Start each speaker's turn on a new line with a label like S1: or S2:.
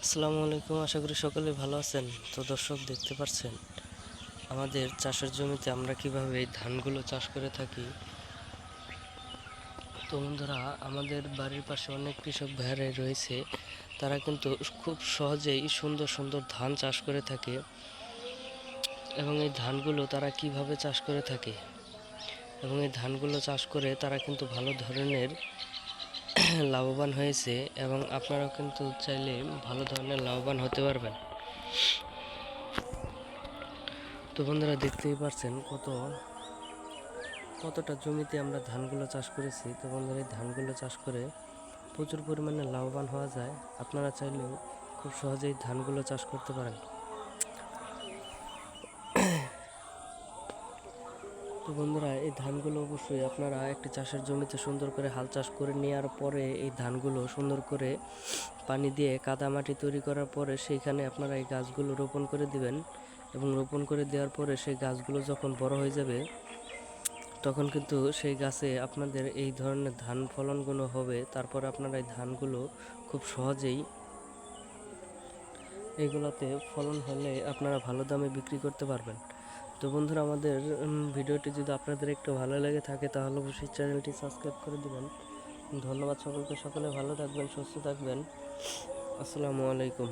S1: আসসালামু আলাইকুম। আশা করি সকলে ভালো আছেন। তো দর্শক, দেখতে পাচ্ছেন আমাদের চাষের জমিতে আমরা কিভাবে এই ধানগুলো চাষ করে থাকি। তো বন্ধুরা, আমাদের বাড়ির পাশে অনেক কৃষক ভাইরাই রয়েছে, তারা কিন্তু খুব সহজেই সুন্দর সুন্দর ধান চাষ করে থাকে। এবং এই ধানগুলো তারা কিভাবে চাষ করে থাকে এবং এই ধানগুলো চাষ করে তারা কিন্তু ভালো ধরনের লাভবান হয়েছে, এবং আপনারাও কিন্তু চাইলে ভালো ধরনের লাভবান হতে পারবেন। তো বন্ধুরা, দেখতেই পাচ্ছেন কতটা জমিতে আমরা ধানগুলো চাষ করেছি। তো বন্ধুরা, এই ধানগুলো চাষ করে প্রচুর পরিমাণে লাভবান হওয়া যায়। আপনারা চাইলেও খুব সহজেই ধানগুলো চাষ করতে পারেন। তো বন্ধুরা, এই ধানগুলো অবশ্যই আপনারা একটি চাষের জমিতে সুন্দর করে হাল চাষ করে নেওয়ার পরে এই ধানগুলো সুন্দর করে পানি দিয়ে কাদা মাটি তৈরি করার পরে সেইখানে আপনারা এই গাছগুলো রোপণ করে দিবেন। এবং রোপণ করে দেওয়ার পরে সেই গাছগুলো যখন বড় হয়ে যাবে, তখন কিন্তু সেই গাছে আপনাদের এই ধরনের ধান ফলনগুলো হবে। তারপর আপনারা এই ধানগুলো খুব সহজেই এইগুলোতে ফলন হলে আপনারা ভালো দামে বিক্রি করতে পারবেন। তো বন্ধুরা, আমাদের ভিডিওটি যদি আপনাদের একটু ভালো লেগে থাকে তাহলে অবশ্যই চ্যানেলটি সাবস্ক্রাইব করে দেবেন। ধন্যবাদ সকলকে। সকলে ভালো থাকবেন, সুস্থ থাকবেন। আসসালামু আলাইকুম।